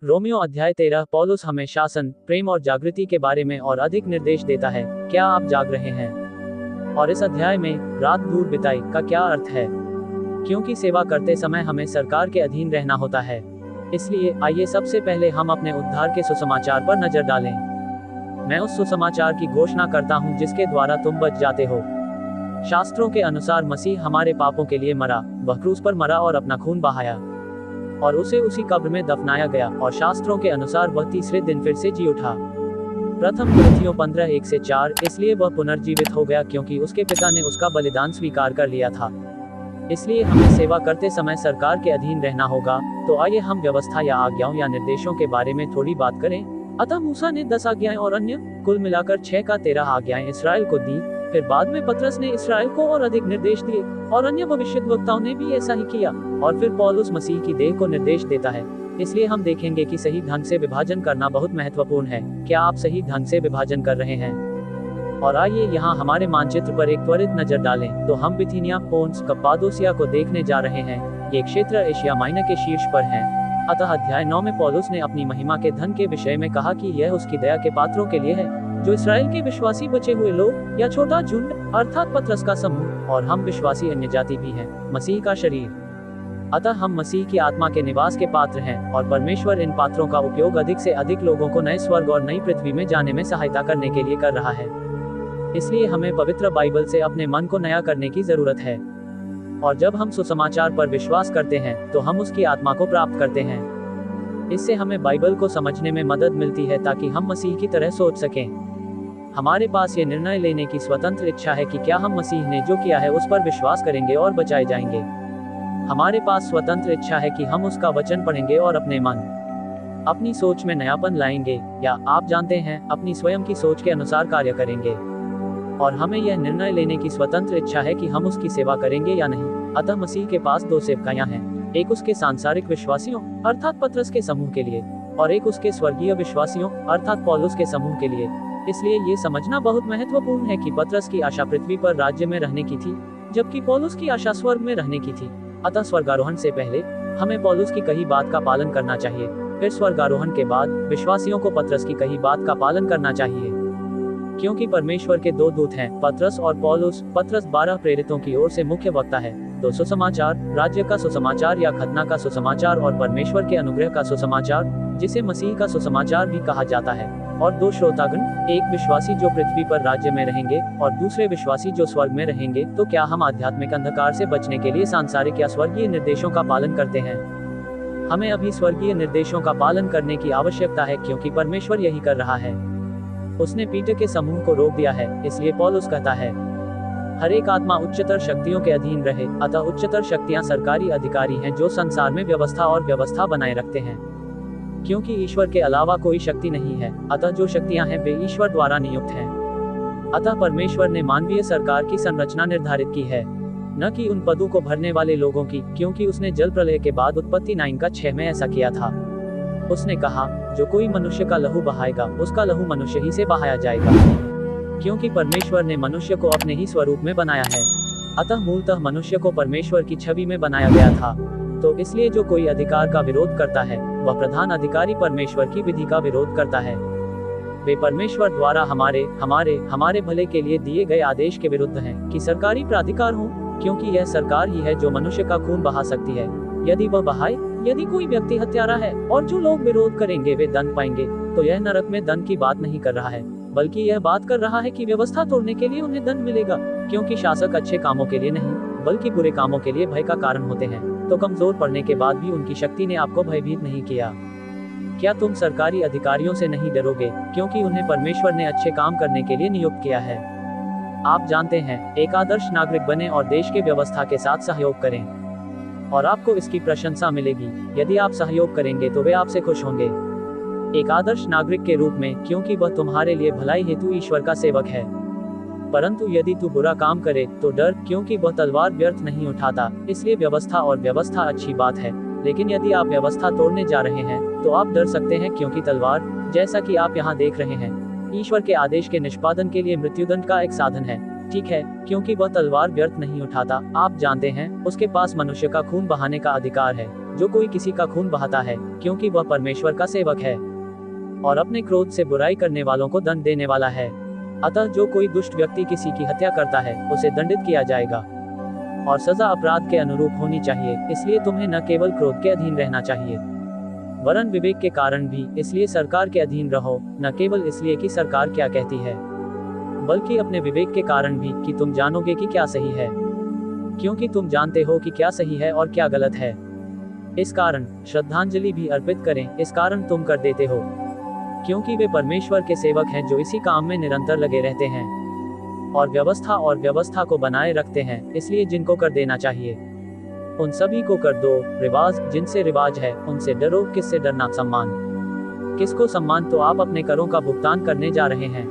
Romeo अध्याय 13। पौलुस हमें शासन, प्रेम और जागृति के बारे में और अधिक निर्देश देता है। क्या आप जाग रहे हैं? और इस अध्याय में रात दूर बिताई का क्या अर्थ है? क्योंकि सेवा करते समय हमें सरकार के अधीन रहना होता है। इसलिए आइए सबसे पहले हम अपने उद्धार के सुसमाचार पर नजर डालें। मैं उस सुसमाचार की घोषणा करता हूं जिसके द्वारा तुम बच जाते हो। शास्त्रों के अनुसार मसीह हमारे पापों के लिए मरा, वह क्रूस पर मरा और अपना खून बहाया और उसे उसी कब्र में दफनाया गया, और शास्त्रों के अनुसार वह तीसरे दिन फिर से जी उठा। प्रथम कुरिन्थियों 15:1-4। इसलिए वह पुनर्जीवित हो गया क्योंकि उसके पिता ने उसका बलिदान स्वीकार कर लिया था। इसलिए हमें सेवा करते समय सरकार के अधीन रहना होगा। तो आइए हम व्यवस्था या आज्ञाओं या निर्देशों के बारे में थोड़ी बात करें। अतः मूसा ने 10 आज्ञाएं और अन्य कुल मिलाकर 6 का 13 आज्ञाएं इसराइल को दी। फिर बाद में पतरस ने इसराइल को और अधिक निर्देश दिए, और अन्य भविष्यद्वक्ताओं ने भी ऐसा ही किया। और फिर पौलुस मसीह की देह को निर्देश देता है। इसलिए हम देखेंगे कि सही ढंग से विभाजन करना बहुत महत्वपूर्ण है। क्या आप सही ढंग से विभाजन कर रहे हैं? और आइए यहाँ हमारे मानचित्र पर एक त्वरित नजर डालें। तो हम बिथीनिया, पोन्स, कप्पादोसिया को देखने जा रहे हैं। ये क्षेत्र एशिया माइनर के शीर्ष पर हैं। अतः अध्याय 9 में पौलुस ने अपनी महिमा के धन के विषय में कहा कि यह उसकी दया के पात्रों के लिए है, जो इसराइल के विश्वासी बचे हुए लोग या छोटा झुंड अर्थात पतरस का समूह, और हम विश्वासी अन्य जाति भी हैं, मसीह का शरीर। अतः हम मसीह की आत्मा के निवास के पात्र हैं, और परमेश्वर इन पात्रों का उपयोग अधिक से अधिक लोगों को नए स्वर्ग और नई पृथ्वी में जाने में सहायता करने के लिए कर रहा है। इसलिए हमें पवित्र बाइबल से अपने मन को नया करने की जरूरत है। और जब हम सुसमाचार पर विश्वास करते हैं तो हम उसकी आत्मा को प्राप्त करते हैं। इससे हमें बाइबल को समझने में मदद मिलती है ताकि हम मसीह की तरह सोच सकें। हमारे पास ये निर्णय लेने की स्वतंत्र इच्छा है कि क्या हम मसीह ने जो किया है उस पर विश्वास करेंगे और बचाए जाएंगे। हमारे पास स्वतंत्र इच्छा है कि हम उसका वचन पढ़ेंगे और अपने मन, अपनी सोच में नयापन लाएंगे, या आप जानते हैं, अपनी स्वयं की सोच के अनुसार कार्य करेंगे। और हमें यह निर्णय लेने की स्वतंत्र इच्छा है कि हम उसकी सेवा करेंगे या नहीं। अतः मसीह के पास 2 सेवकायां हैं, एक उसके सांसारिक विश्वासियों अर्थात पतरस के समूह के लिए, और एक उसके स्वर्गीय विश्वासियों अर्थात पौलुस के समूह के लिए। इसलिए ये समझना बहुत महत्वपूर्ण है कि पतरस की आशा पृथ्वी पर राज्य में रहने की थी, जबकि पौलुस की आशा स्वर्ग में रहने की थी। अतः स्वर्गारोहण से पहले हमें पौलुस की कही बात का पालन करना चाहिए। फिर स्वर्गारोहण के बाद विश्वासियों को पतरस की कही बात का पालन करना चाहिए, क्योंकि परमेश्वर के 2 दूत हैं, पतरस और पौलुस। पतरस 12 प्रेरितों की ओर से मुख्य वक्ता है। 2 सुसमाचार, राज्य का सुसमाचार या खतना का सुसमाचार, और परमेश्वर के अनुग्रह का सुसमाचार, जिसे मसीह का सुसमाचार भी कहा जाता है। और 2 श्रोतागण, एक विश्वासी जो पृथ्वी पर राज्य में रहेंगे और दूसरे विश्वासी जो स्वर्ग में रहेंगे। तो क्या हम आध्यात्मिक अंधकार से बचने के लिए सांसारिक या स्वर्गीय निर्देशों का पालन करते हैं? हमें अभी स्वर्गीय निर्देशों का पालन करने की आवश्यकता है, क्योंकि परमेश्वर यही कर रहा है। उसने पीटर के समूह को रोक दिया है। इसलिए पौलुस कहता है, हर एक आत्मा उच्चतर शक्तियों के अधीन रहे। अतः उच्चतर शक्तियां सरकारी अधिकारी हैं जो संसार में व्यवस्था और व्यवस्था बनाए रखते हैं, क्योंकि ईश्वर के अलावा कोई शक्ति नहीं है। अतः जो शक्तियां हैं वे ईश्वर द्वारा नियुक्त हैं। अतः परमेश्वर ने मानवीय सरकार की संरचना निर्धारित की है, न कि उन पदों को भरने वाले लोगों की, क्योंकि उसने जल प्रलय के बाद उत्पत्ति 9:6 में ऐसा किया था। उसने कहा, जो कोई मनुष्य का लहू बहाएगा उसका लहू मनुष्य ही से बहाया जाएगा, क्योंकि परमेश्वर ने मनुष्य को अपने ही स्वरूप में बनाया है। अतः मूलतः मनुष्य को परमेश्वर की छवि में बनाया गया था। तो इसलिए जो कोई अधिकार का विरोध करता है वह प्रधान अधिकारी परमेश्वर की विधि का विरोध करता है। वे परमेश्वर द्वारा हमारे भले के लिए दिए गए आदेश के विरुद्ध हैं कि सरकारी प्राधिकार हो, क्योंकि यह सरकार ही है जो मनुष्य का खून बहा सकती है, यदि वह बहाए। यदि कोई व्यक्ति हत्यारा है और जो लोग विरोध करेंगे वे दंड पाएंगे, तो यह नरक में दंड की बात नहीं कर रहा है, बल्कि यह बात कर रहा है कि व्यवस्था तोड़ने के लिए उन्हें दंड मिलेगा, क्योंकि शासक अच्छे कामों के लिए नहीं बल्कि बुरे कामों के लिए भय का कारण होते हैं। तो कमजोर पड़ने के बाद भी उनकी शक्ति ने आपको भयभीत नहीं किया। क्या तुम सरकारी अधिकारियों से नहीं डरोगे, क्योंकि उन्हें परमेश्वर ने अच्छे काम करने के लिए नियुक्त किया है? आप जानते हैं, एक आदर्श नागरिक बने और देश के व्यवस्था के साथ सहयोग करें, और आपको इसकी प्रशंसा मिलेगी। यदि आप सहयोग करेंगे तो वे आपसे खुश होंगे, एक आदर्श नागरिक के रूप में, क्योंकि वह तुम्हारे लिए भलाई हेतु ईश्वर का सेवक है। परंतु यदि तू बुरा काम करे तो डर, क्योंकि वह तलवार व्यर्थ नहीं उठाता। इसलिए व्यवस्था और व्यवस्था अच्छी बात है, लेकिन यदि आप व्यवस्था तोड़ने जा रहे हैं तो आप डर सकते हैं, क्योंकि तलवार, जैसा कि आप यहाँ देख रहे हैं, ईश्वर के आदेश के निष्पादन के लिए मृत्युदंड का एक साधन है। ठीक है, क्योंकि वह तलवार व्यर्थ नहीं उठाता। आप जानते हैं, उसके पास मनुष्य का खून बहाने का अधिकार है। जो कोई किसी का खून बहाता है, क्योंकि वह परमेश्वर का सेवक है और अपने क्रोध से बुराई करने वालों को दंड देने वाला है। अतः जो कोई दुष्ट व्यक्ति किसी की हत्या करता है, उसे दंडित किया जाएगा और सजा अपराध के अनुरूप होनी चाहिए। इसलिए तुम्हें न केवल क्रोध के अधीन रहना चाहिए, वरन विवेक के कारण भी, इसलिए सरकार के अधीन रहो, न केवल इसलिए कि सरकार क्या कहती है, बल्कि अपने विवेक के कारण भी, कि तुम जानोगे कि क्या सही है, क्योंकि तुम जानते हो कि क्या सही है और क्या गलत है। इस कारण श्रद्धांजलि भी अर्पित करें, इस कारण तुम कर देते हो, क्योंकि वे परमेश्वर के सेवक हैं जो इसी काम में निरंतर लगे रहते हैं और व्यवस्था को बनाए रखते हैं। इसलिए जिनको कर देना चाहिए उन सभी को कर दो। रिवाज, जिनसे रिवाज है उनसे डरो। किससे डरना? सम्मान। किसको सम्मान? तो आप अपने करों का भुगतान करने जा रहे हैं।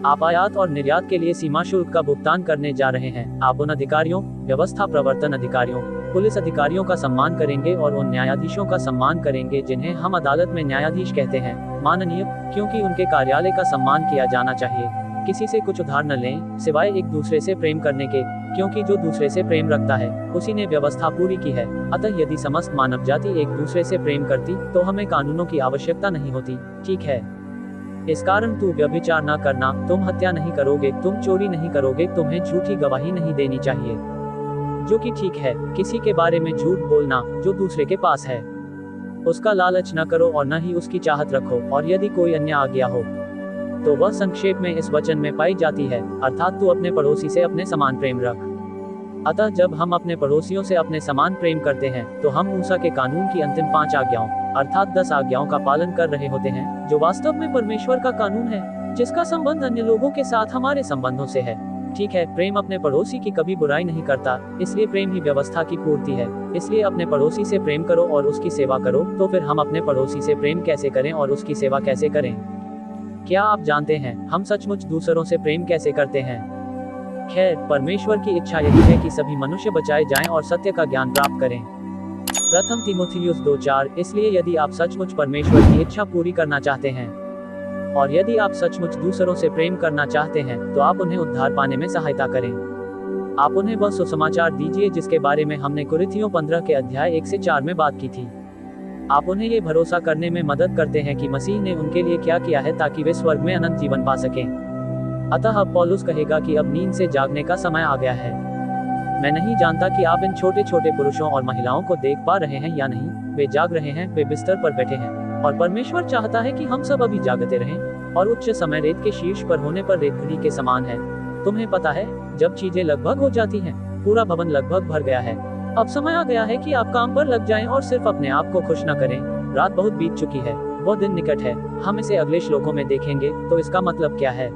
आप आयात और निर्यात के लिए सीमा शुल्क का भुगतान करने जा रहे हैं। आप उन अधिकारियों, व्यवस्था प्रवर्तन अधिकारियों, पुलिस अधिकारियों का सम्मान करेंगे और उन न्यायाधीशों का सम्मान करेंगे जिन्हें हम अदालत में न्यायाधीश कहते हैं, माननीय, क्योंकि उनके कार्यालय का सम्मान किया जाना चाहिए। किसी से कुछ उधार न लें, सिवाय एक दूसरे से प्रेम करने के, क्योंकि जो दूसरे से प्रेम रखता है उसी ने व्यवस्था पूरी की है। अतः यदि समस्त मानव जाति एक दूसरे से प्रेम करती तो हमें कानूनों की आवश्यकता नहीं होती। ठीक है। इस कारण तू व्यभिचार न करना, तुम हत्या नहीं करोगे, तुम चोरी नहीं करोगे, तुम्हें झूठी गवाही नहीं देनी चाहिए, जो कि ठीक है। किसी के बारे में झूठ बोलना जो दूसरे के पास है, उसका लालच न करो और न ही उसकी चाहत रखो। और यदि कोई अन्य आज्ञा हो तो वह संक्षेप में इस वचन में पाई जाती है, अर्थात तू अपने पड़ोसी से अपने समान प्रेम रख। अतः जब हम अपने पड़ोसियों से अपने समान प्रेम करते हैं तो हम मूसा के कानून की अंतिम 5 आज्ञाओं अर्थात 10 आज्ञाओं का पालन कर रहे होते हैं, जो वास्तव में परमेश्वर का कानून है, जिसका संबंध अन्य लोगों के साथ हमारे संबंधों से है। ठीक है। प्रेम अपने पड़ोसी की कभी बुराई नहीं करता, इसलिए प्रेम ही व्यवस्था की पूर्ति है। इसलिए अपने पड़ोसी से प्रेम करो और उसकी सेवा करो। तो फिर हम अपने पड़ोसी से प्रेम कैसे करें और उसकी सेवा कैसे करें? क्या आप जानते हैं हम सचमुच दूसरों से प्रेम कैसे करते हैं? खैर, परमेश्वर की इच्छा यही है कि सभी मनुष्य बचाए जाएं और सत्य का ज्ञान प्राप्त करें। प्रथम तीमुथियुस 2:4। इसलिए यदि आप सचमुच परमेश्वर की इच्छा पूरी करना चाहते हैं और यदि आप सचमुच दूसरों से प्रेम करना चाहते हैं तो आप उन्हें उद्धार पाने में सहायता करें। आप उन्हें वह सुसमाचार दीजिए जिसके बारे में हमने कुरिन्थियों 15 के अध्याय 1 से 4 में बात की थी। आप उन्हें ये भरोसा करने में मदद करते हैं कि मसीह ने उनके लिए क्या किया है ताकि वे स्वर्ग में अनंत जीवन पा सकें। अतः अब पौलुस कहेगा कि अब नींद से जागने का समय आ गया है। मैं नहीं जानता कि आप इन छोटे छोटे पुरुषों और महिलाओं को देख पा रहे हैं या नहीं। वे जाग रहे हैं, वे बिस्तर पर बैठे हैं और परमेश्वर चाहता है कि हम सब अभी जागते रहें। और उच्च समय रेत के शीर्ष पर होने पर रेतखड़ी के समान है। तुम्हें पता है, जब चीजें लगभग हो जाती हैं, पूरा भवन लगभग भर गया है, अब समय आ गया है कि आप काम पर लग जाएं और सिर्फ अपने आप को खुश न करें। रात बहुत बीत चुकी है, वो दिन निकट है। हम इसे अगले श्लोकों में देखेंगे। तो इसका मतलब क्या है?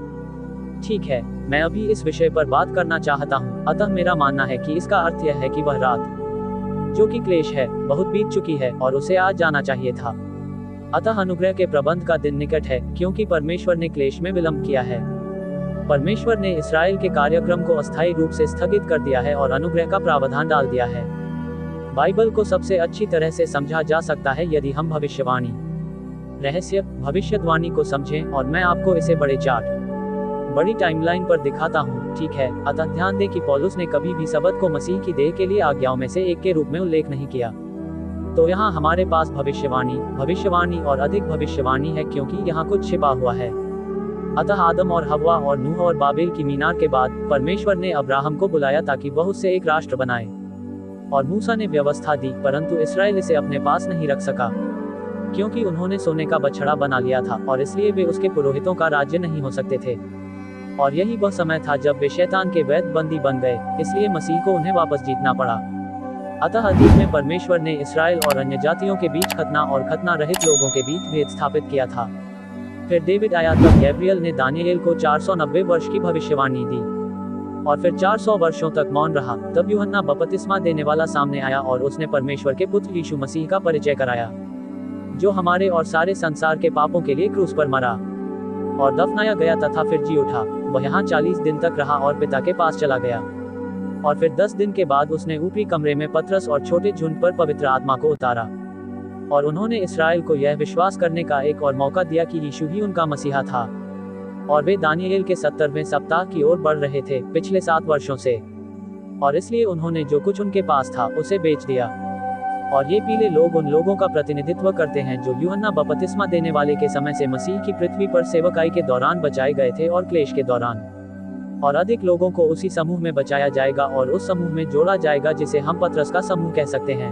ठीक है, मैं अभी इस विषय पर बात करना चाहता हूँ। अतः मेरा मानना है कि इसका अर्थ यह है कि वह रात, जो कि क्लेश है, बहुत बीत चुकी है और उसे आज जाना चाहिए था। अतः अनुग्रह के प्रबंध का दिन निकट है, क्योंकि परमेश्वर ने क्लेश में विलंब किया है। परमेश्वर ने इस्राएल के कार्यक्रम को अस्थायी रूप से स्थगित कर दिया है और अनुग्रह का प्रावधान डाल दिया है। बाइबल को सबसे अच्छी तरह से समझा जा सकता है यदि हम भविष्यवाणी, रहस्य, भविष्यवाणी को समझें, और मैं आपको इसे बड़े चार्ट, बड़ी टाइमलाइन पर दिखाता हूँ। ठीक है। अतः ध्यान दें कि पौलुस ने कभी भी सबत को मसीह की देह के लिए आज्ञाओं में से एक के रूप में उल्लेख नहीं किया। तो यहाँ हमारे पास भविष्यवाणी और अधिक भविष्यवाणी है, क्योंकि यहाँ कुछ छिपा हुआ है। अतः आदम और हव्वा और नूह और बाबेल की मीनार के बाद परमेश्वर ने अब्राहम को बुलाया ताकि वह उससे एक राष्ट्र बनाए, और मूसा ने व्यवस्था दी, परंतु इस्राएल इसे अपने पास नहीं रख सका, क्योंकि उन्होंने सोने का बछड़ा बना लिया था और इसलिए वे उसके पुरोहितों का राज्य नहीं हो सकते थे। और यही वह समय था जब वे शैतान के वैध बंदी बन गए, इसलिए मसीह को उन्हें वापस जीतना पड़ा। अतः अतीत में परमेश्वर ने इस्राएल और अन्य जातियों के बीच खतना और खतना रहित लोगों के बीच भेद स्थापित किया था। फिर डेविड आया, तब गैब्रियल ने दानियेल को 490 वर्ष की भविष्यवाणी दी और फिर 400 वर्षों तक मौन रहा। तब यूहन्ना बपतिस्मा देने वाला सामने आया और उसने परमेश्वर के पुत्र यीशु मसीह का परिचय कराया, जो हमारे और सारे संसार के पापों के लिए क्रूस पर मरा और दफनाया गया तथा फिर जी उठा। वह यहाँ 40 दिन तक रहा और पिता के पास चला गया, और फिर 10 दिन के बाद उसने ऊपरी कमरे में पतरस और छोटे झुंड पर पवित्र आत्मा को उतारा, और उन्होंने इस्राएल को यह विश्वास करने का एक और मौका दिया कि यीशु ही उनका मसीहा था। और वे दानियेल के 70वें सप्ताह की ओर बढ़ रहे थे पिछले 7 वर्षों से, और इसलिए उन्होंने जो कुछ उनके पास था उसे बेच दिया और ये पीले लोग उन लोगों का प्रतिनिधित्व करते हैं जो यूहन्ना बपतिस्मा देने वाले के समय से मसीह की पृथ्वी पर सेवकाई के दौरान बचाए गए थे और क्लेश के दौरान। और अधिक लोगों को उसी समूह में बचाया जाएगा और उस समूह में जोड़ा जाएगा जिसे हम पतरस का समूह कह सकते हैं।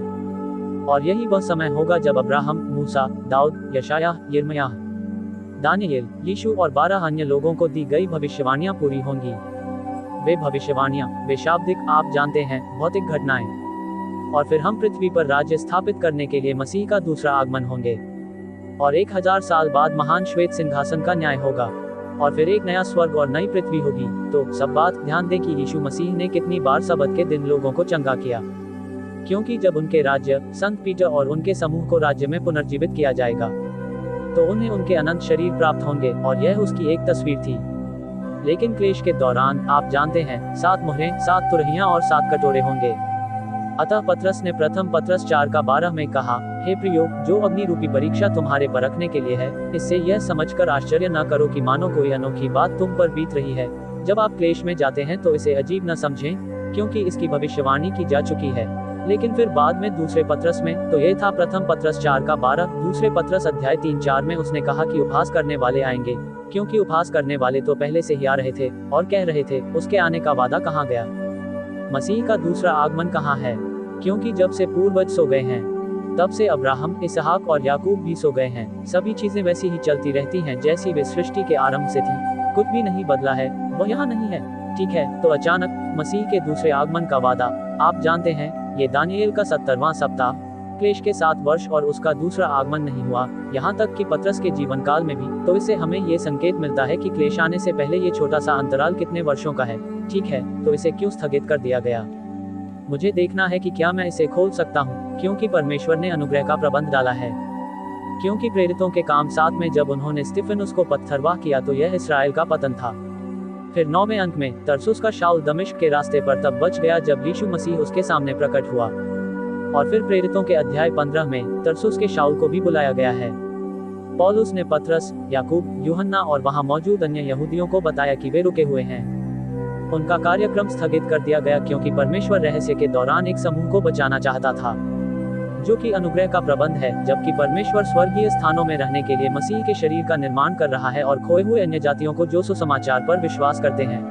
और यही वह समय होगा जब अब्राहम, मूसा, दाऊद, यशायाह, यिर्मयाह, दानियेल, यीशु और 12 अन्य लोगों को दी गई भविष्यवाणियां पूरी होंगी। वे भविष्यवाणियां, वे शाब्दिक, आप जानते हैं, भौतिक घटनाएं। और फिर हम पृथ्वी पर राज्य स्थापित करने के लिए मसीह का दूसरा आगमन होंगे। और 1000 साल बाद महान श्वेत सिंहासन का न्याय होगा। और फिर एक नया स्वर्ग और नई पृथ्वी होगी। तो सब बात ध्यान दें कि यीशु मसीह ने कितनी बार सब्त के दिन लोगों को चंगा किया, क्योंकि जब उनके राज्य, संत पीटर और उनके समूह को राज्य में पुनर्जीवित किया जाएगा तो उन्हें उनके अनंत शरीर प्राप्त होंगे, और यह उसकी एक तस्वीर थी। लेकिन क्लेश के दौरान, आप जानते हैं, 7 मुहरें, 7 तुरहियां और 7 कटोरे होंगे। अतः पतरस ने प्रथम पतरस 4:12 में कहा, हे प्रियो, जो अग्नि रूपी परीक्षा तुम्हारे परखने के लिए है, इससे यह समझकर आश्चर्य न करो कि मानो कोई अनोखी बात तुम पर बीत रही है। जब आप क्लेश में जाते हैं तो इसे अजीब न समझें, क्योंकि इसकी भविष्यवाणी की जा चुकी है। लेकिन फिर बाद में दूसरे पतरस में, तो यह था प्रथम पतरस 4:12, दूसरे पतरस अध्याय 3:4 में उसने कहा कि उपहास करने वाले आएंगे, क्योंकि उपहास करने वाले तो पहले से ही आ रहे थे और कह रहे थे, उसके आने का वादा कहाँ गया? मसीह का दूसरा आगमन कहाँ है? क्योंकि जब से पूर्वज सो गए हैं, तब से अब्राहम, इसहाक और याकूब भी सो गए हैं। सभी चीजें वैसी ही चलती रहती हैं जैसी वे सृष्टि के आरंभ से थी। कुछ भी नहीं बदला है, वह यहाँ नहीं है। ठीक है, तो अचानक मसीह के दूसरे आगमन का वादा, आप जानते हैं, ये दानियेल का 70वां सप्ताह, क्लेश के 7 वर्ष और उसका दूसरा आगमन नहीं हुआ, यहाँ तक कि पतरस के जीवन काल में भी। तो इससे हमें ये संकेत मिलता है कि क्लेश आने से पहले ये छोटा सा अंतराल कितने वर्षों का है। ठीक है, तो इसे क्यों स्थगित कर दिया गया? मुझे देखना है कि क्या मैं इसे खोल सकता हूँ, क्योंकि परमेश्वर ने अनुग्रह का प्रबंध डाला है। क्योंकि प्रेरितों के काम 7 में जब उन्होंने स्तिफनुस को पत्थरवाह किया तो यह इसराइल का पतन था। फिर 9वें अंक में तरसुस का शाऊल दमिश्क के रास्ते पर तब बच गया जब यीशु मसीह उसके सामने प्रकट हुआ। और फिर प्रेरितों के अध्याय 15 में तरसुस के शाऊल को भी बुलाया गया है। पौलुस ने पतरस, याकूब, यूहन्ना और वहां मौजूद अन्य यहूदियों को बताया कि वे रुके हुए हैं। उनका कार्यक्रम स्थगित कर दिया गया क्योंकि परमेश्वर रहस्य के दौरान एक समूह को बचाना चाहता था, जो कि अनुग्रह का प्रबंध है, जबकि परमेश्वर स्वर्गीय स्थानों में रहने के लिए मसीह के शरीर का निर्माण कर रहा है और खोए हुए अन्य जातियों को जो सुसमाचार पर विश्वास करते हैं,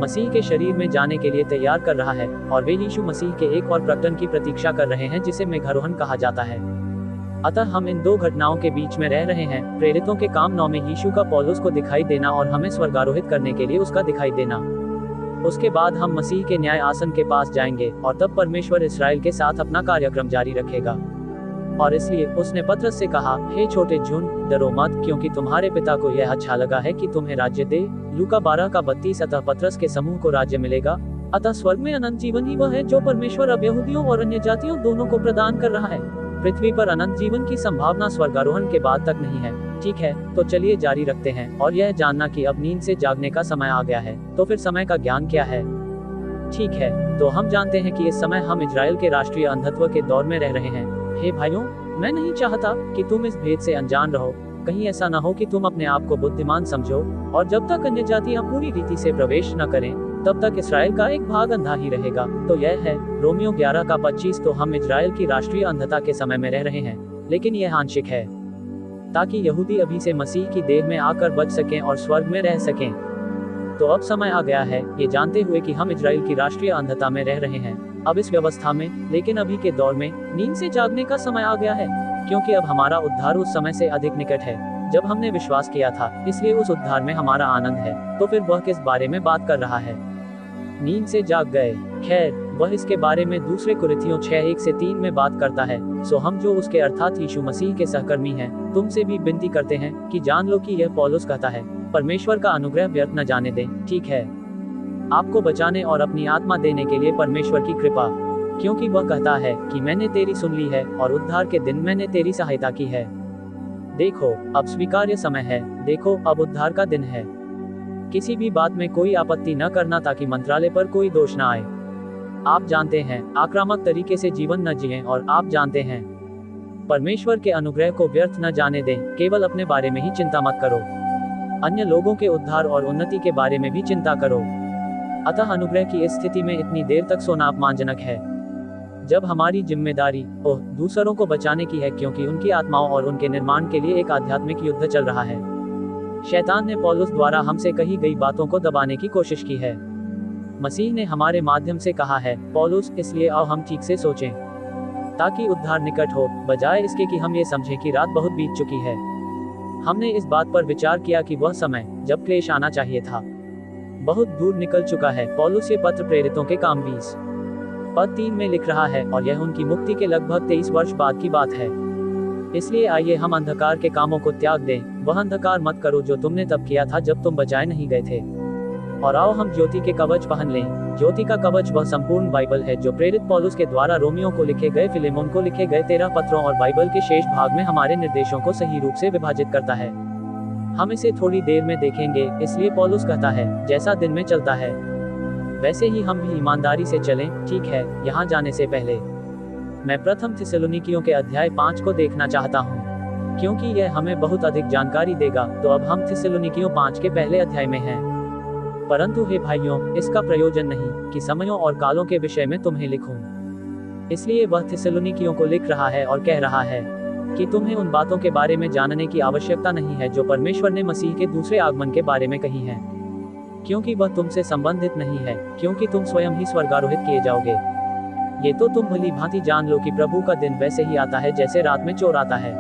मसीह के शरीर में जाने के लिए तैयार कर रहा है। और वे यीशु मसीह के एक और प्रकटन की प्रतीक्षा कर रहे हैं जिसे मेघारोहण कहा जाता है। अतः हम इन दो घटनाओं के बीच में रह रहे हैं, प्रेरितों के काम 9 में यीशु का पौलुस को दिखाई देना और हमें स्वर्गारोहित करने के लिए उसका दिखाई देना। उसके बाद हम मसीह के न्याय आसन के पास जाएंगे और तब परमेश्वर इस्राएल के साथ अपना कार्यक्रम जारी रखेगा। और इसलिए उसने पतरस से कहा, हे छोटे झुंड, डरो मत, क्योंकि तुम्हारे पिता को यह अच्छा लगा है कि तुम्हें राज्य दे। लूका 12:32। अतः पतरस के समूह को राज्य मिलेगा। अतः स्वर्ग में अनंत जीवन ही वह है जो परमेश्वर अब यहूदियों और अन्य जातियों दोनों को प्रदान कर रहा है। पृथ्वी पर अनंत जीवन की संभावना स्वर्गारोहण के बाद तक नहीं है। ठीक है, तो चलिए जारी रखते हैं और यह जानना कि अब नींद से जागने का समय आ गया है। तो फिर समय का ज्ञान क्या है? ठीक है, तो हम जानते हैं कि इस समय हम इजराइल के राष्ट्रीय अंधत्व के दौर में रह रहे हैं। हे भाइयों, मैं नहीं चाहता कि तुम इस भेद से अनजान रहो। कहीं ऐसा न हो कि तुम अपने आप को बुद्धिमान समझो और जब तक अन्य जातियां पूरी रीति से प्रवेश न करें तब तक इस्राएल का एक भाग अंधा ही रहेगा। तो यह है रोमियो 11:25। तो हम इजराइल की राष्ट्रीय अंधता के समय में रह रहे हैं, लेकिन यह आंशिक है, ताकि यहूदी अभी से मसीह की देह में आकर बच सकें और स्वर्ग में रह सकें। तो अब समय आ गया है, ये जानते हुए कि हम इजराइल की राष्ट्रीय अंधता में रह रहे हैं, अब इस व्यवस्था में, लेकिन अभी के दौर में नींद से जागने का समय आ गया है, क्योंकि अब हमारा उद्धार उस समय से अधिक निकट है जब हमने विश्वास किया था। इसलिए उस उद्धार में हमारा आनंद है। तो फिर वह किस बारे में बात कर रहा है? नींद से जाग गए। खैर, वह इसके बारे में दूसरे कुरिन्थियों 6:1-3 में बात करता है। सो हम जो उसके अर्थात यीशु मसीह के सहकर्मी हैं, तुमसे भी विनती करते हैं कि जान लो कि यह पौलुस कहता है, परमेश्वर का अनुग्रह व्यर्थ न जाने दें। ठीक है, आपको बचाने और अपनी आत्मा देने के लिए परमेश्वर की कृपा, क्योंकि वह कहता है कि मैंने तेरी सुन ली है और उद्धार के दिन मैंने तेरी सहायता की है। देखो, अब स्वीकार्य समय है। देखो, अब उद्धार का दिन है। किसी भी बात में कोई आपत्ति न करना ताकि मंत्रालय पर कोई दोष न आए। आप जानते हैं, आक्रामक तरीके से जीवन न जिएं और आप जानते हैं, परमेश्वर के अनुग्रह को व्यर्थ न जाने दें। केवल अपने बारे में ही चिंता मत करो, अन्य लोगों के उद्धार और उन्नति के बारे में भी चिंता करो। अतः अनुग्रह की इस स्थिति में इतनी देर तक सोना अपमानजनक है। जब हमारी जिम्मेदारी दूसरों को बचाने की है, क्योंकि उनकी आत्माओं और उनके निर्माण के लिए एक आध्यात्मिक युद्ध चल रहा है। शैतान ने पौलुस द्वारा हमसे कही गई बातों को दबाने की कोशिश की है। मसीह ने हमारे माध्यम से कहा है, पौलुस, इसलिए आओ हम ठीक से सोचें, ताकि उद्धार निकट हो, बजाय इसके कि हम ये समझें कि रात बहुत बीत चुकी है। हमने इस बात पर विचार किया कि वह समय जब क्लेश आना चाहिए था बहुत दूर निकल चुका है। पौलुस ये पत्र प्रेरितों के काम 20 पद 3 में लिख रहा है, और यह उनकी मुक्ति के लगभग 23 वर्ष बाद की बात है। इसलिए आइए हम अंधकार के कामों को त्याग दें। वह अंधकार मत करो जो तुमने तब किया था जब तुम बचाए नहीं गए थे, और आओ हम ज्योति के कवच पहन लें। ज्योति का कवच वह संपूर्ण बाइबल है जो प्रेरित पौलुस के द्वारा रोमियों को लिखे गए, फिलेमोन को लिखे गए 13 पत्रों और बाइबल के शेष भाग में हमारे निर्देशों को सही रूप से विभाजित करता है। हम इसे थोड़ी देर में देखेंगे। इसलिए पौलुस कहता है, जैसा दिन में चलता है वैसे ही हम भी ईमानदारी से चलें। ठीक है, यहाँ जाने से पहले मैं प्रथम थिस्सलुनीकियों के अध्याय 5 को देखना चाहता हूँ, क्योंकि यह हमें बहुत अधिक जानकारी देगा। तो अब हम थिस्सलुनीकियों 5 के पहले अध्याय में हैं। परंतु हे भाइयों, इसका प्रयोजन नहीं कि समयों और कालों के विषय में तुम्हें लिखूं। इसलिए वह थिस्सलुनीकियों को लिख रहा है और कह रहा है कि तुम्हें उन बातों के बारे में जानने की आवश्यकता नहीं है जो परमेश्वर ने मसीह के दूसरे आगमन के बारे में कही हैं, क्योंकि वह तुमसे संबंधित नहीं है, क्योंकि तुम स्वयं ही स्वर्गारोहित किए जाओगे। ये तो तुम भली भांति जान लो कि प्रभु का दिन वैसे ही आता है जैसे रात में चोर आता है।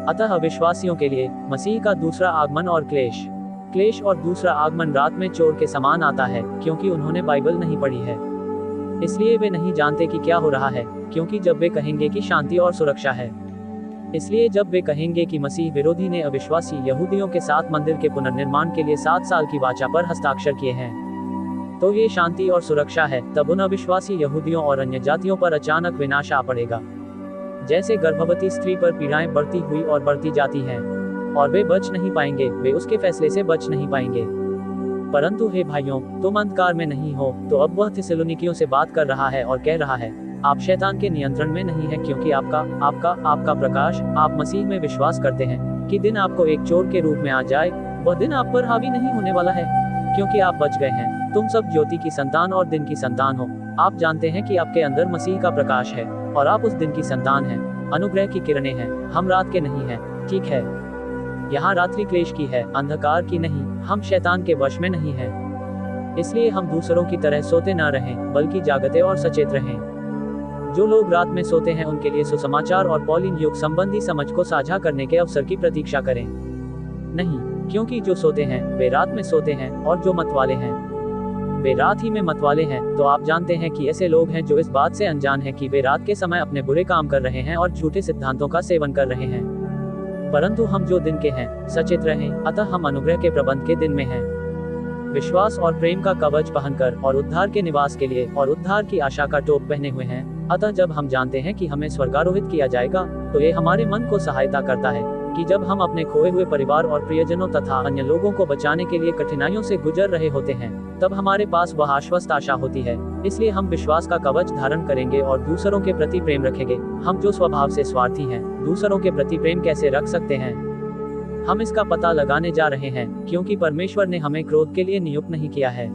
अतः अविश्वासियों के लिए मसीह का दूसरा आगमन और क्लेश और दूसरा आगमन रात में चोर के समान आता है, क्योंकि उन्होंने बाइबल नहीं पढ़ी है। इसलिए वे नहीं जानते कि क्या हो रहा है, क्योंकि जब वे कहेंगे कि शांति और सुरक्षा है, इसलिए जब वे कहेंगे कि मसीह विरोधी ने अविश्वासी यहूदियों के साथ मंदिर के पुनर्निर्माण के लिए 7 साल की वाचा पर हस्ताक्षर किए हैं, तो ये शांति और सुरक्षा है, तब उन अविश्वासी यहूदियों और अन्य जातियों पर अचानक विनाश आ पड़ेगा। जैसे गर्भवती स्त्री पर पीड़ाएं बढ़ती हुई और बढ़ती जाती हैं, और वे बच नहीं पाएंगे, वे उसके फैसले से बच नहीं पाएंगे। परंतु हे भाइयों, तुम अंधकार में नहीं हो। तो अब वह थिस्सलुनीकियों से बात कर रहा है और कह रहा है, आप शैतान के नियंत्रण में नहीं है, क्योंकि आपका प्रकाश, आप मसीह में विश्वास करते हैं कि दिन आपको एक चोर के रूप में आ जाए, वह दिन आप पर हावी नहीं होने वाला है, क्योंकि आप बच गए हैं। तुम सब ज्योति की संतान और दिन की संतान हो। आप जानते हैं कि आपके अंदर मसीह का प्रकाश है और आप उस दिन की संतान हैं। अनुग्रह की किरणें हैं, हम रात के नहीं हैं। ठीक है, यहाँ रात्रि क्लेश की है, अंधकार की नहीं। हम शैतान के वश में नहीं हैं। इसलिए हम दूसरों की तरह सोते न रहें, बल्कि जागते और सचेत रहें। जो लोग रात में सोते हैं उनके लिए सुसमाचार और पौलीन युग संबंधी समझ को साझा करने के अवसर की प्रतीक्षा करें। नहीं, क्योंकि जो सोते हैं वे रात में सोते हैं, और जो मतवाले हैं वे रात ही में मतवाले हैं। तो आप जानते हैं कि ऐसे लोग हैं जो इस बात से अनजान हैं कि वे रात के समय अपने बुरे काम कर रहे हैं और झूठे सिद्धांतों का सेवन कर रहे हैं। परंतु हम जो दिन के हैं सचेत रहें। अतः हम अनुग्रह के प्रबंध के दिन में हैं, विश्वास और प्रेम का कवच पहनकर, और उद्धार के निवास के लिए और उद्धार की आशा का टोप पहने हुए हैं। अतः जब हम जानते हैं कि हमें स्वर्गारोहित किया जाएगा, तो ये हमारे मन को सहायता करता है कि जब हम अपने खोए हुए परिवार और प्रियजनों तथा अन्य लोगों को बचाने के लिए कठिनाइयों से गुजर रहे होते हैं, तब हमारे पास वह आश्वस्त आशा होती है। इसलिए हम विश्वास का कवच धारण करेंगे और दूसरों के प्रति प्रेम रखेंगे। हम जो स्वभाव से स्वार्थी हैं, दूसरों के प्रति प्रेम कैसे रख सकते हैं? हम इसका पता लगाने जा रहे हैं, क्योंकि परमेश्वर ने हमें क्रोध के लिए नियुक्त नहीं किया है।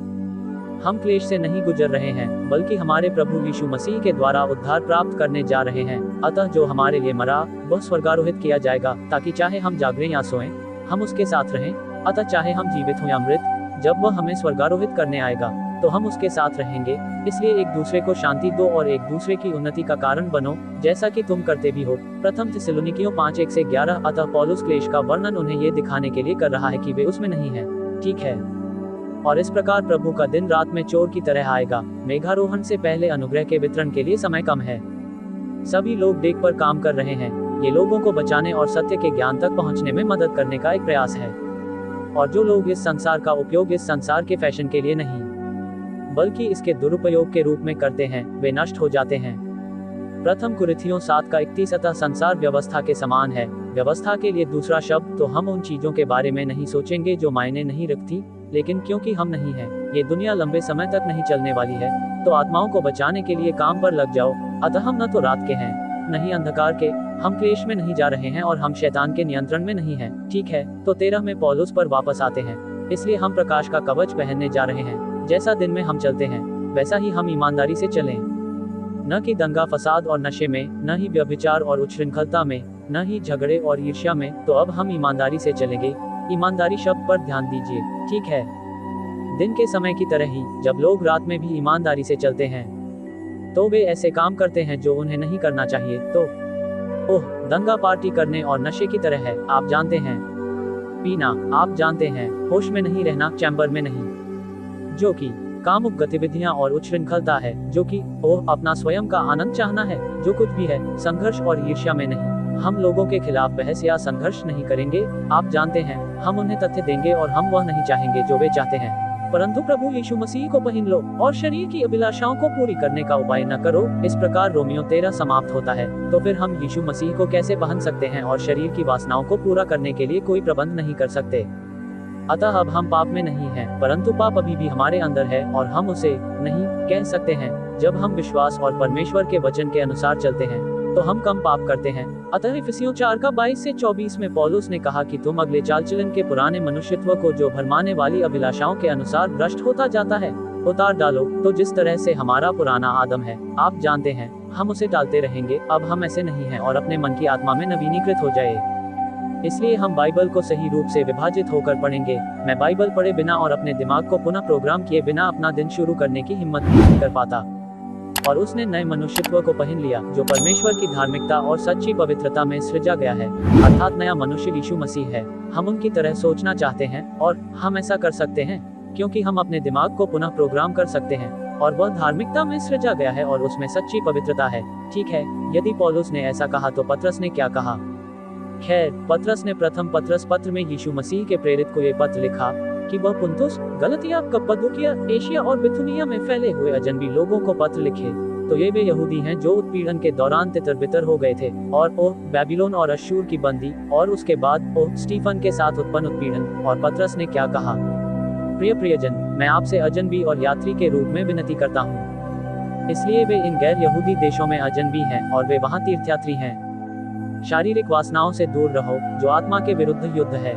हम क्लेश से नहीं गुजर रहे हैं, बल्कि हमारे प्रभु यीशु मसीह के द्वारा उद्धार प्राप्त करने जा रहे हैं। अतः जो हमारे लिए मरा वह स्वर्गारोहित किया जाएगा, ताकि चाहे हम जागरें या सोएं, हम उसके साथ रहें। अतः चाहे हम जीवित हों या मृत, जब वह हमें स्वर्गारोहित करने आएगा तो हम उसके साथ रहेंगे। इसलिए एक दूसरे को शांति दो और एक दूसरे की उन्नति का कारण बनो, जैसा कि तुम करते भी हो। प्रथम थिस्सलुनीकियों 5:1-11। अतः पौलुस क्लेश का वर्णन उन्हें ये दिखाने के लिए कर रहा है कि वे उसमें नहीं हैं। ठीक है, और इस प्रकार प्रभु का दिन रात में चोर की तरह आएगा। मेघारोहण से पहले अनुग्रह के वितरण के लिए समय कम है। सभी लोग देख पर काम कर रहे हैं। ये लोगों को बचाने और सत्य के ज्ञान तक पहुंचने में मदद करने का एक प्रयास है। और जो लोग इस संसार का उपयोग इस संसार के फैशन के लिए नहीं, बल्कि इसके दुरुपयोग के रूप में करते हैं, वे नष्ट हो जाते हैं। प्रथम कुरिन्थियों 7:31। अतः संसार व्यवस्था के समान है। व्यवस्था के लिए दूसरा शब्द, तो हम उन चीजों के बारे में नहीं सोचेंगे जो मायने नहीं रखती, लेकिन क्योंकि हम नहीं हैं, ये दुनिया लंबे समय तक नहीं चलने वाली है, तो आत्माओं को बचाने के लिए काम पर लग जाओ। अतः हम न तो रात के हैं, नहीं अंधकार के। हम क्लेश में नहीं जा रहे हैं और हम शैतान के नियंत्रण में नहीं हैं। ठीक है, तो 13 में पौलुस पर वापस आते हैं। इसलिए हम प्रकाश का कवच पहनने जा रहे हैं। जैसा दिन में हम चलते हैं, वैसा ही हम ईमानदारी से चलें। न कि दंगा फसाद और नशे में, न ही व्यभिचार और उच्छृंखलता में, न ही झगड़े और ईर्ष्या में। तो अब हम ईमानदारी से चलेंगे। ईमानदारी शब्द पर ध्यान दीजिए, ठीक है। दिन के समय की तरह ही जब लोग रात में भी ईमानदारी से चलते हैं तो वे ऐसे काम करते हैं जो उन्हें नहीं करना चाहिए। तो ओह, दंगा पार्टी करने और नशे की तरह है, आप जानते हैं। पीना, आप जानते हैं। होश में नहीं रहना, चैम्बर में नहीं, जो कि कामुक गतिविधियां और उच्छृंखलता है, जो कि ओह, अपना स्वयं का आनंद चाहना है, जो कुछ भी है। संघर्ष और ईर्ष्या में नहीं। हम लोगों के खिलाफ बहस या संघर्ष नहीं करेंगे, आप जानते हैं। हम उन्हें तथ्य देंगे और हम वह नहीं चाहेंगे जो वे चाहते हैं, परंतु प्रभु यीशु मसीह को पहन लो और शरीर की अभिलाषाओं को पूरी करने का उपाय न करो। इस प्रकार रोमियो 13 समाप्त होता है। तो फिर हम यीशु मसीह को कैसे पहन सकते हैं और शरीर की वासनाओं को पूरा करने के लिए कोई प्रबंध नहीं कर सकते। अतः अब हम पाप में नहीं हैं, परंतु पाप अभी भी हमारे अंदर है और हम उसे नहीं कह सकते हैं। जब हम विश्वास और परमेश्वर के वचन के अनुसार चलते हैं तो हम कम पाप करते हैं। अतः इफिसियों 4 का 22 से 24 में पौलुस ने कहा कि तुम अगले चाल चलन के पुराने मनुष्यत्व को जो भरमाने वाली अभिलाषाओं के अनुसार भ्रष्ट होता जाता है उतार डालो। तो जिस तरह से हमारा पुराना आदम है, आप जानते हैं, हम उसे टालते रहेंगे। अब हम ऐसे नहीं हैं और अपने मन की आत्मा में नवीनीकृत हो जाए। इसलिए हम बाइबल को सही रूप से विभाजित होकर पढ़ेंगे। मैं बाइबल पढ़े बिना और अपने दिमाग को पुनः प्रोग्राम किए बिना अपना दिन शुरू करने की हिम्मत नहीं कर पाता। और उसने नए मनुष्यत्व को पहन लिया जो परमेश्वर की धार्मिकता और सच्ची पवित्रता में सृजा गया है, अर्थात नया मनुष्य यीशु मसीह है। हम उनकी तरह सोचना चाहते हैं और हम ऐसा कर सकते हैं क्योंकि हम अपने दिमाग को पुनः प्रोग्राम कर सकते हैं और वह धार्मिकता में सृजा गया है और उसमें सच्ची पवित्रता है, ठीक है। यदि पौलुस ने ऐसा कहा तो पतरस ने क्या कहा? खैर, पतरस ने प्रथम पतरस पत्र में यीशु मसीह के प्रेरित को ये पत्र लिखा कि वह पुंतुस, गलतिया, कप्पदोकिया, एशिया और बिथुनिया में फैले हुए अजनबी लोगों को पत्र लिखे। तो ये वे यहूदी हैं जो उत्पीड़न के दौरान तितर-बितर हो गए थे और ओह, बेबीलोन और अश्शूर की बंदी और उसके बाद ओह, स्टीफन के साथ उत्पन्न उत्पीड़न। और पतरस ने क्या कहा? प्रिय प्रियजन, मैं आपसे अजनबी और यात्री के रूप में विनती करता हूँ। इसलिए वे इन गैर यहूदी देशों में अजनबी हैं और वे वहाँ तीर्थयात्री हैं। शारीरिक वासनाओं से दूर रहो जो आत्मा के विरुद्ध युद्ध है।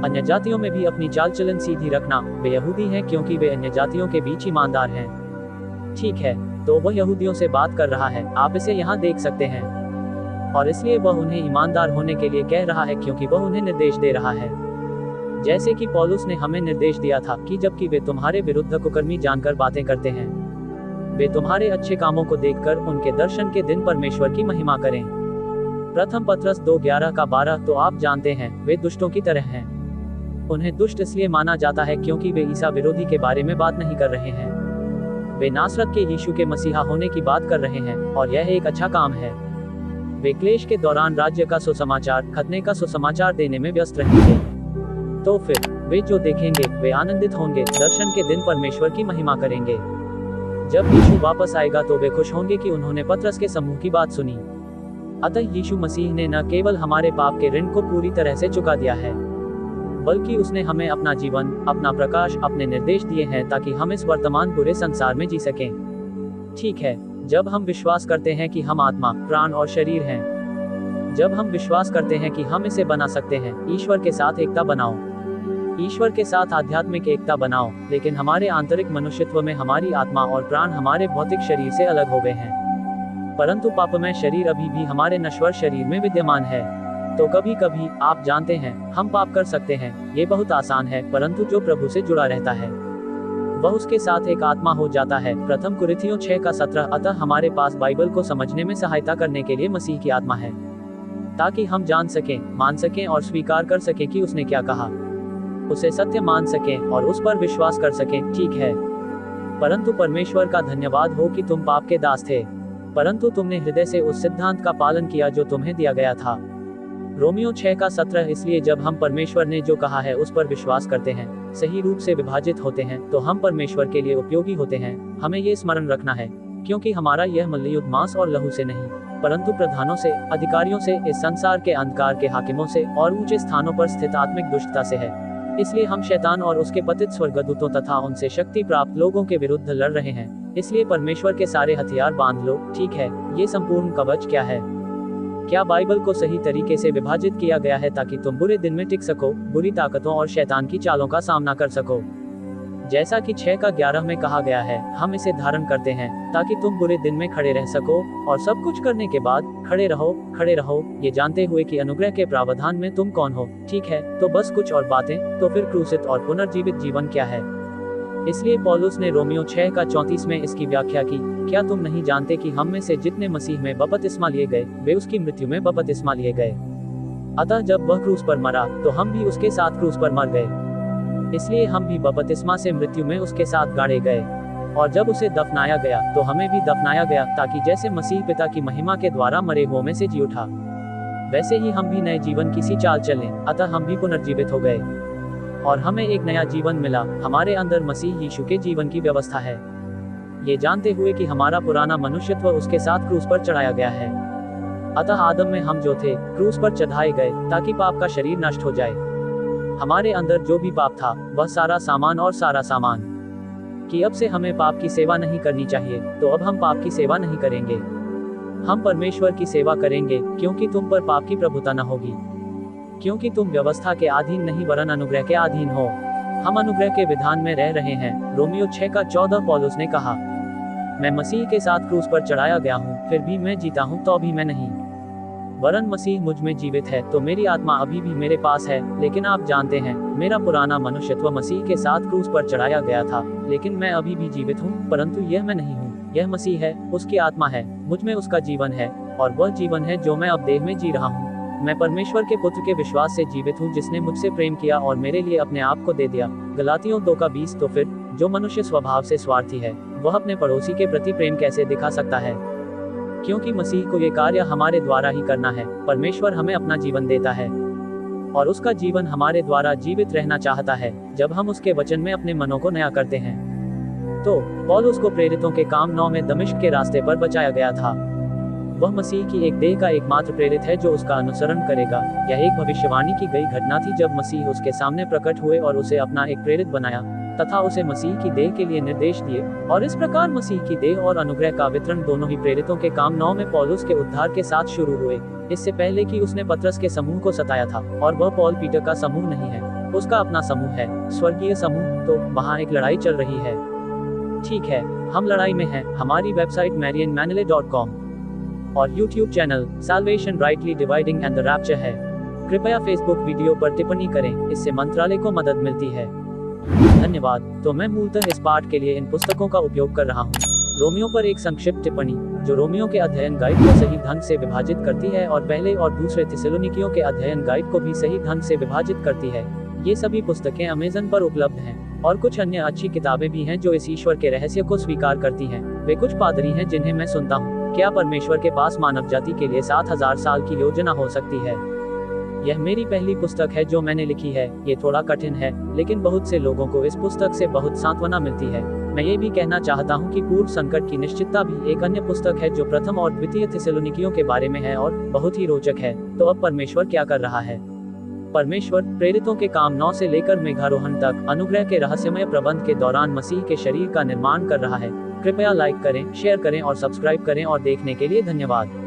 अन्य जातियों में भी अपनी चाल चलन सीधी रखना। वे यहूदी हैं क्योंकि वे अन्य जातियों के बीच ईमानदार हैं, ठीक है। तो वह यहूदियों से बात कर रहा है, आप इसे यहाँ देख सकते हैं। और इसलिए वह उन्हें ईमानदार होने के लिए कह रहा है क्योंकि वह उन्हें निर्देश दे रहा है, जैसे कि पौलुस ने हमें निर्देश दिया था कि जबकि वे तुम्हारे विरुद्ध कुकर्मी जानकर बातें करते हैं, वे तुम्हारे अच्छे कामों को देखकर उनके दर्शन के दिन परमेश्वर की महिमा करें। प्रथम पतरस 2:11 का 12। तो आप जानते हैं, वे दुष्टों की तरह हैं। उन्हें दुष्ट इसलिए माना जाता है क्योंकि वे ईसा विरोधी के बारे में बात नहीं कर रहे हैं। वे नासरत के यीशु के मसीहा होने की बात कर रहे हैं और यह एक अच्छा काम है। वे क्लेश के दौरान राज्य का सुसमाचार, खतने का सुसमाचार देने में व्यस्त रहेंगे। तो फिर वे जो देखेंगे वे आनंदित होंगे, दर्शन के दिन परमेश्वर की महिमा करेंगे। जब यीशु वापस आएगा तो वे खुश होंगे कि उन्होंने पतरस के समूह की बात सुनी। अतः यीशु मसीह ने न केवल हमारे पाप के ऋण को पूरी तरह से चुका दिया है, बल्कि उसने हमें अपना जीवन, अपना प्रकाश, अपने निर्देश दिए हैं ताकि हम इस वर्तमान बुरे संसार में जी सकें, ठीक है। जब हम विश्वास करते हैं कि हम आत्मा, प्राण और शरीर हैं, जब हम विश्वास करते हैं कि हम इसे बना सकते हैं, ईश्वर के साथ एकता बनाओ, ईश्वर के साथ आध्यात्मिक एकता बनाओ। लेकिन हमारे आंतरिक मनुष्यत्व में हमारी आत्मा और प्राण हमारे भौतिक शरीर से अलग हो गए हैं, परंतु पापमय शरीर अभी भी हमारे नश्वर शरीर में विद्यमान है। तो कभी कभी, आप जानते हैं, हम पाप कर सकते हैं। ये बहुत आसान है, परंतु जो प्रभु से जुड़ा रहता है वह उसके साथ एक आत्मा हो जाता है। प्रथम कुरिन्थियों 6 का 17। अतः हमारे पास बाइबल को समझने में सहायता करने के लिए मसीह की आत्मा है, ताकि हम जान सकें, मान सकें और स्वीकार कर सकें कि उसने क्या कहा, उसे सत्य मान सकें और उस पर विश्वास कर सकें, ठीक है। परंतु परमेश्वर का धन्यवाद हो कि तुम पाप के दास थे, परंतु तुमने हृदय से उस सिद्धांत का पालन किया जो तुम्हें दिया गया था। रोमियो 6 का 17। इसलिए जब हम परमेश्वर ने जो कहा है उस पर विश्वास करते हैं, सही रूप से विभाजित होते हैं, तो हम परमेश्वर के लिए उपयोगी होते हैं। हमें ये स्मरण रखना है, क्योंकि हमारा यह मल्ल युद्ध मांस और लहू से नहीं, परंतु प्रधानों से, अधिकारियों से, इस संसार के अंधकार के हाकिमों से और ऊंचे स्थानों पर स्थित आत्मिक दुष्टता से है। इसलिए हम शैतान और उसके पतित स्वर्गदूतों तथा उनसे शक्ति प्राप्त लोगों के विरुद्ध लड़ रहे हैं। इसलिए परमेश्वर के सारे हथियार बांध लो, ठीक है। ये संपूर्ण कवच क्या है? क्या बाइबल को सही तरीके से विभाजित किया गया है ताकि तुम बुरे दिन में टिक सको, बुरी ताकतों और शैतान की चालों का सामना कर सको? जैसा कि 6 का 11 में कहा गया है, हम इसे धारण करते हैं ताकि तुम बुरे दिन में खड़े रह सको, और सब कुछ करने के बाद खड़े रहो, ये जानते हुए कि अनुग्रह के प्रावधान में तुम कौन हो। ठीक है, तो बस कुछ और बातें, तो फिर क्रूसित और पुनर्जीवित जीवन क्या है? इसलिए पौलुस ने रोमियो 6 का 34 में इसकी व्याख्या की, क्या तुम नहीं जानते कि हम में से जितने मसीह में बपतिस्मा लिए गए, वे उसकी मृत्यु में बपतिस्मा लिए गए। अतः जब वह क्रूस पर मरा, तो हम भी उसके साथ क्रूस पर मर गए। इसलिए हम भी बपतिस्मा से मृत्यु में उसके साथ गाड़े गए। और जब उसे दफनाया गया, तो हमें भी दफनाया गया, ताकि जैसे मसीह पिता की महिमा के द्वारा मरे हुओं में से जी उठा, वैसे ही हम भी नए जीवन की सी चाल चलें। अतः हम भी पुनर्जीवित हो गए और हमें एक नया जीवन मिला। हमारे अंदर मसीह यीशु के जीवन की व्यवस्था है, ये जानते हुए कि हमारा पुराना मनुष्यत्व उसके साथ क्रूस पर चढ़ाया गया है। अतः आदम में हम जो थे, क्रूस पर चढ़ाए गए ताकि पाप का शरीर नष्ट हो जाए। हमारे अंदर जो भी पाप था, वह सारा सामान कि अब से हमें पाप की सेवा नहीं करनी चाहिए, तो अब हम पाप की सेवा नहीं करेंगे। हम परमेश्वर की सेवा करेंगे, क्योंकि तुम पर पाप की प्रभुता न होगी, क्योंकि तुम व्यवस्था के अधीन नहीं वरन अनुग्रह के अधीन हो। हम अनुग्रह के विधान में रह रहे हैं। रोमियो 6 का 14 पौलुस ने कहा, मैं मसीह के साथ क्रूस पर चढ़ाया गया हूँ, फिर भी मैं जीता हूँ तो भी मैं नहीं, वरन मसीह मुझ में जीवित है। तो मेरी आत्मा अभी भी मेरे पास है, लेकिन आप जानते हैं, मेरा पुराना मनुष्यत्व मसीह के साथ क्रूस पर चढ़ाया गया था, लेकिन मैं अभी भी जीवित हूँ, परंतु यह मैं नहीं हूँ, यह मसीह है, उसकी आत्मा है, मुझ में उसका जीवन है, और वह जीवन है जो मैं अब देह में जी रहा हूँ। मैं परमेश्वर के पुत्र के विश्वास से जीवित हूँ, जिसने मुझसे प्रेम किया और मेरे लिए अपने आप को दे दिया। गलातियों 2 का 20। तो फिर जो मनुष्य स्वभाव से स्वार्थी है, वह अपने पड़ोसी के प्रति प्रेम कैसे दिखा सकता है? क्योंकि मसीह को ये कार्य हमारे द्वारा ही करना है। परमेश्वर हमें अपना जीवन देता है और उसका जीवन हमारे द्वारा जीवित रहना चाहता है, जब हम उसके वचन में अपने मनों को नया करते हैं। तो पौलुस को प्रेरितों के काम 9 में दमिश्क के रास्ते पर बचाया गया था। वह मसीह की एक देह का एकमात्र प्रेरित है जो उसका अनुसरण करेगा। यह एक भविष्यवाणी की गई घटना थी जब मसीह उसके सामने प्रकट हुए और उसे अपना एक प्रेरित बनाया तथा उसे मसीह की देह के लिए निर्देश दिए, और इस प्रकार मसीह की देह और अनुग्रह का वितरण दोनों ही प्रेरितों के काम 9 में पौलुस के उद्धार के साथ शुरू हुए। इससे पहले कि उसने पतरस के समूह को सताया था, और वह पॉल पीटर का समूह नहीं है, उसका अपना समूह है, स्वर्गीय समूह। तो वहाँ एक लड़ाई चल रही है। ठीक है, हम लड़ाई में हैं। हमारी वेबसाइट marianmanile.com और YouTube channel Salvation Rightly Dividing and the Rapture है। कृपया फेसबुक वीडियो पर टिप्पणी करें, इससे मंत्रालय को मदद मिलती है। धन्यवाद। तो मैं मूलतः इस पाठ के लिए इन पुस्तकों का उपयोग कर रहा हूँ। रोमियो पर एक संक्षिप्त टिप्पणी, जो रोमियो के अध्ययन गाइड को सही ढंग से विभाजित करती है और पहले और दूसरे थिस्सलुनीकियों के अध्ययन गाइड को भी सही ढंग से विभाजित करती है। ये सभी पुस्तकें अमेज़न पर उपलब्ध हैं, और कुछ अन्य अच्छी किताबें भी हैं जो इस ईश्वर के रहस्य को स्वीकार करती हैं। वे कुछ पादरी हैं जिन्हें मैं सुनता हूँ। क्या परमेश्वर के पास मानव जाति के लिए 7000 साल की योजना हो सकती है? यह मेरी पहली पुस्तक है जो मैंने लिखी है। ये थोड़ा कठिन है, लेकिन बहुत से लोगों को इस पुस्तक से बहुत सांत्वना मिलती है। मैं ये भी कहना चाहता हूँ कि पूर्व संकट की निश्चितता भी एक अन्य पुस्तक है जो प्रथम और द्वितीय थिस्सलुनीकियों के बारे में है और बहुत ही रोचक है। तो अब परमेश्वर क्या कर रहा है? परमेश्वर प्रेरितों के काम 9 से लेकर मेघारोहण तक अनुग्रह के रहस्यमय प्रबंध के दौरान मसीह के शरीर का निर्माण कर रहा है। कृपया लाइक करें, शेयर करें और सब्सक्राइब करें, और देखने के लिए धन्यवाद।